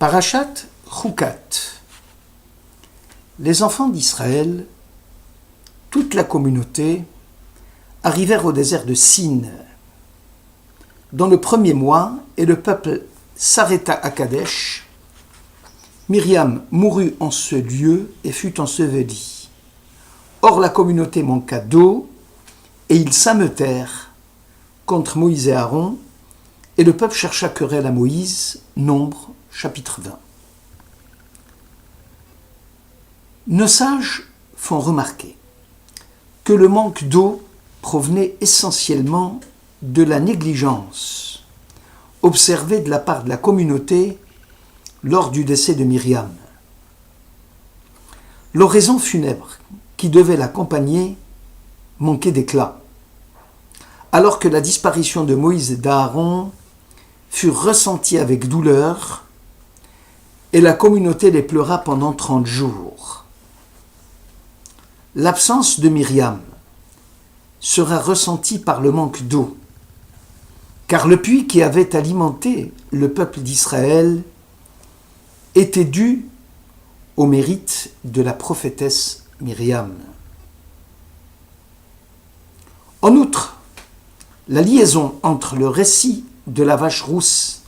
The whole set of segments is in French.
Parashat Chukat. Les enfants d'Israël, toute la communauté, arrivèrent au désert de Sin dans le premier mois, et le peuple s'arrêta à Kadesh. Myriam mourut en ce lieu et fut ensevelie. Or la communauté manqua d'eau, et ils s'ameutèrent contre Moïse et Aaron, et le peuple chercha querelle à Moïse. Nombre, chapitre 20. Nos sages font remarquer que le manque d'eau provenait essentiellement de la négligence observée de la part de la communauté lors du décès de Myriam. L'oraison funèbre qui devait l'accompagner manquait d'éclat, alors que la disparition de Moïse et d'Aaron fut ressentie avec douleur, et la communauté les pleura pendant 30 jours. L'absence de Myriam sera ressentie par le manque d'eau, car le puits qui avait alimenté le peuple d'Israël était dû au mérite de la prophétesse Myriam. En outre, la liaison entre le récit de la vache rousse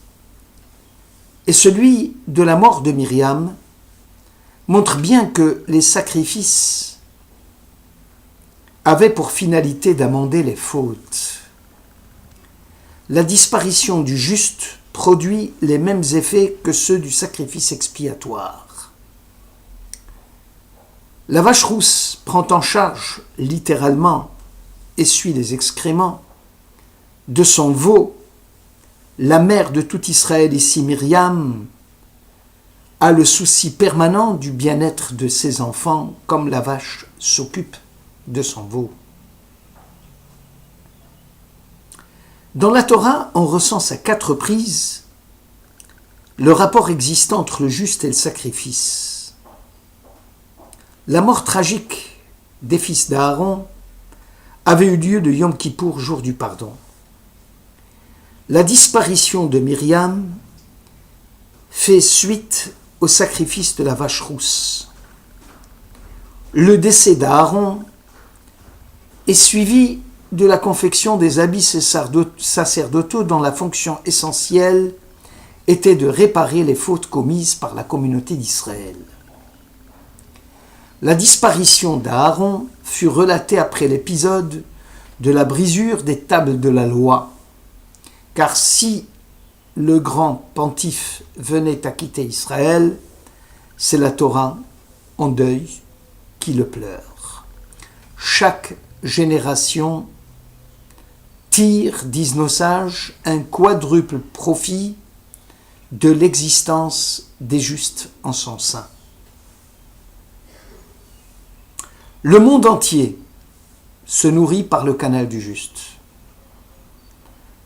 et celui de la mort de Myriam montre bien que les sacrifices avaient pour finalité d'amender les fautes. La disparition du juste produit les mêmes effets que ceux du sacrifice expiatoire. La vache rousse prend en charge, littéralement, essuie les excréments de son veau. La mère de tout Israël, ici Myriam, a le souci permanent du bien-être de ses enfants, comme la vache s'occupe de son veau. Dans la Torah, on recense à 4 reprises le rapport existant entre le juste et le sacrifice. La mort tragique des fils d'Aaron avait eu lieu le Yom Kippour, jour du pardon. La disparition de Myriam fait suite au sacrifice de la vache rousse. Le décès d'Aaron est suivi de la confection des habits sacerdotaux dont la fonction essentielle était de réparer les fautes commises par la communauté d'Israël. La disparition d'Aaron fut relatée après l'épisode de la brisure des tables de la loi, car si le grand pontife venait à quitter Israël, c'est la Torah en deuil qui le pleure. Chaque génération tire, disent nos sages, un quadruple profit de l'existence des justes en son sein. Le monde entier se nourrit par le canal du juste.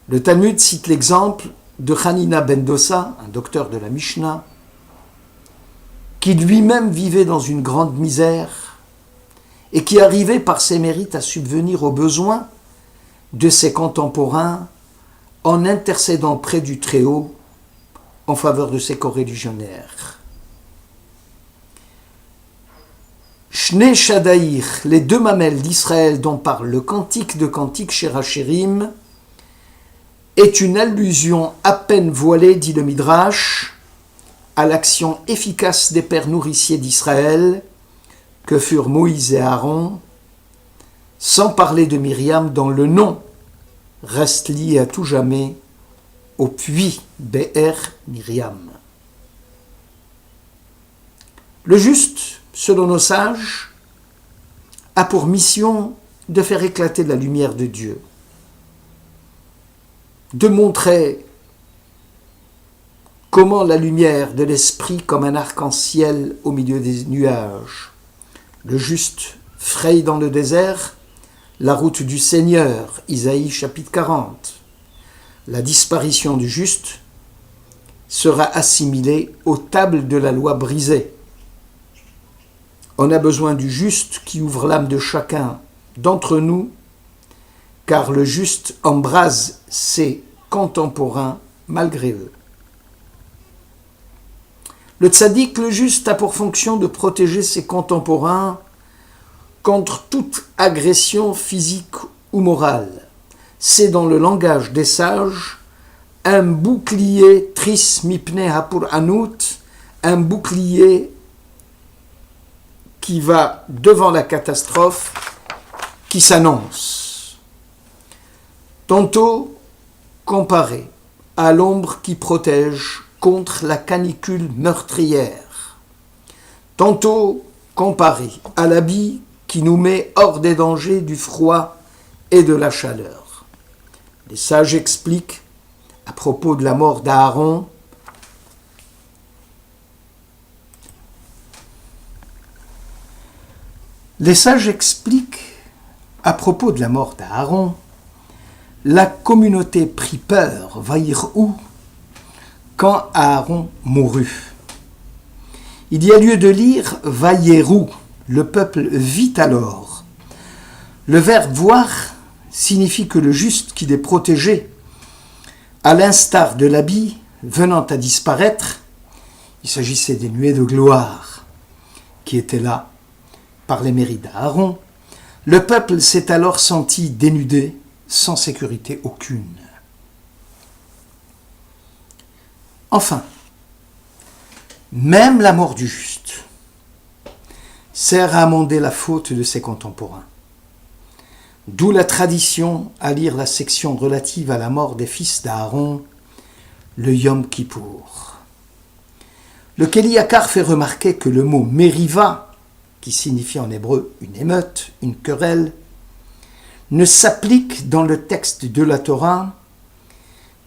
Le Talmud cite l'exemple de Hanina ben Dossa, un docteur de la Mishnah, qui lui-même vivait dans une grande misère et qui arrivait par ses mérites à subvenir aux besoins de ses contemporains en intercédant près du Très-Haut en faveur de ses coreligionnaires. Shnei Shadaïr, les 2 mamelles d'Israël dont parle le cantique de cantique Shirachirim, est une allusion à peine voilée, dit le Midrash, à l'action efficace des pères nourriciers d'Israël, que furent Moïse et Aaron, sans parler de Myriam dont le nom reste lié à tout jamais au puits Be'er Myriam. Le juste, selon nos sages, a pour mission de faire éclater la lumière de Dieu, de montrer comment la lumière de l'esprit, comme un arc-en-ciel au milieu des nuages. Le juste fraye dans le désert la route du Seigneur, Isaïe chapitre 40. La disparition du juste sera assimilée aux tables de la loi brisée. On a besoin du juste qui ouvre l'âme de chacun d'entre nous, car le juste embrase ses contemporains malgré eux. Le tzaddik, le juste, a pour fonction de protéger ses contemporains contre toute agression physique ou morale. C'est dans le langage des sages un bouclier tris mipnei hapur anut, un bouclier qui va devant la catastrophe qui s'annonce. Tantôt comparé à l'ombre qui protège contre la canicule meurtrière. Tantôt comparé à l'habit qui nous met hors des dangers du froid et de la chaleur. Les sages expliquent, à propos de la mort d'Aaron, la communauté prit peur, vaïrou, quand Aaron mourut. Il y a lieu de lire vaïrou, le peuple vit alors. Le verbe voir signifie que le juste qu'il est protégé, à l'instar de l'habit venant à disparaître, il s'agissait des nuées de gloire qui étaient là par les mérites d'Aaron. Le peuple s'est alors senti dénudé, sans sécurité aucune. Enfin, même la mort du juste sert à amender la faute de ses contemporains. D'où la tradition à lire la section relative à la mort des fils d'Aaron, le Yom Kippour. Le Kéliakar fait remarquer que le mot mériva, qui signifie en hébreu une émeute, une querelle, ne s'applique dans le texte de la Torah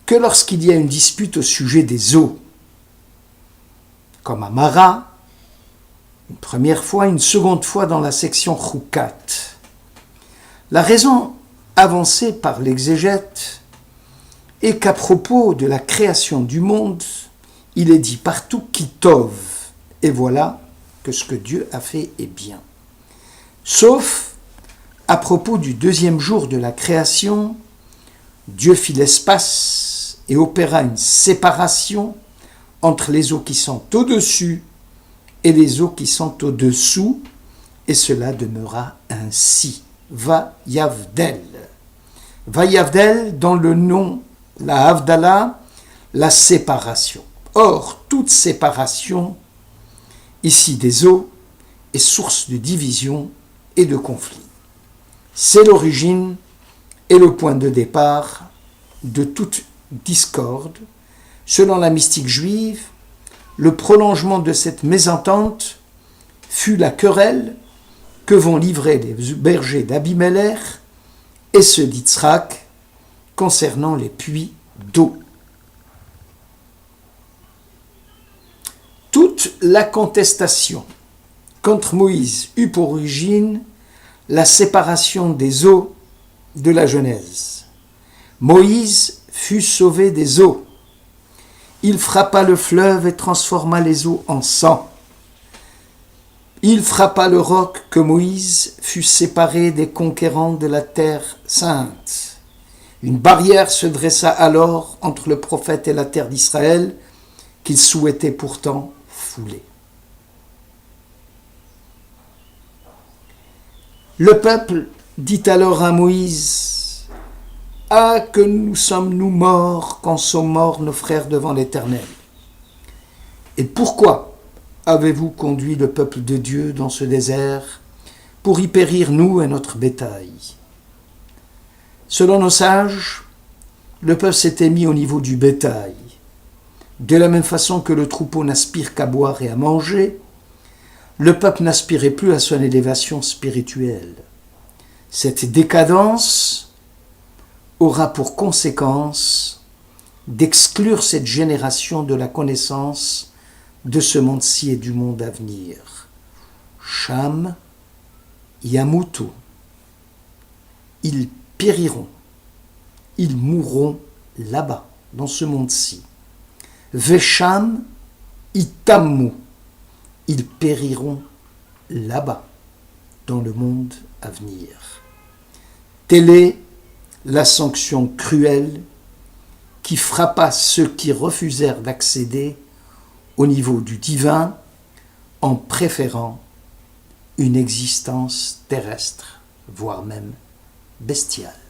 que lorsqu'il y a une dispute au sujet des eaux, comme à Mara, une première fois, une seconde fois dans la section Choukat. La raison avancée par l'exégète est qu'à propos de la création du monde, il est dit partout « Kitov », et voilà que ce que Dieu a fait est bien. Sauf à propos du deuxième jour de la création, Dieu fit l'espace et opéra une séparation entre les eaux qui sont au-dessus et les eaux qui sont au-dessous, et cela demeura ainsi. Va-Yavdel. Va-Yavdel, dans le nom, la Havdalah, la séparation. Or, toute séparation, ici des eaux, est source de division et de conflit. C'est l'origine et le point de départ de toute discorde. Selon la mystique juive, le prolongement de cette mésentente fut la querelle que vont livrer les bergers d'Abimelech et ceux d'Yitzhak concernant les puits d'eau. Toute la contestation contre Moïse eut pour origine la séparation des eaux de la Genèse. Moïse fut sauvé des eaux. Il frappa le fleuve et transforma les eaux en sang. Il frappa le roc que Moïse fut séparé des conquérants de la terre sainte. Une barrière se dressa alors entre le prophète et la terre d'Israël qu'il souhaitait pourtant fouler. Le peuple dit alors à Moïse : « Ah, que nous sommes-nous morts quand sont morts nos frères devant l'Éternel. Et pourquoi avez-vous conduit le peuple de Dieu dans ce désert pour y périr nous et notre bétail ?» Selon nos sages, le peuple s'était mis au niveau du bétail. De la même façon que le troupeau n'aspire qu'à boire et à manger, le peuple n'aspirait plus à son élévation spirituelle. Cette décadence aura pour conséquence d'exclure cette génération de la connaissance de ce monde-ci et du monde à venir. Sham Yamutu. Ils périront, ils mourront là-bas, dans ce monde-ci. Vesham Itamu. Ils périront là-bas, dans le monde à venir. Telle est la sanction cruelle qui frappa ceux qui refusèrent d'accéder au niveau du divin en préférant une existence terrestre, voire même bestiale.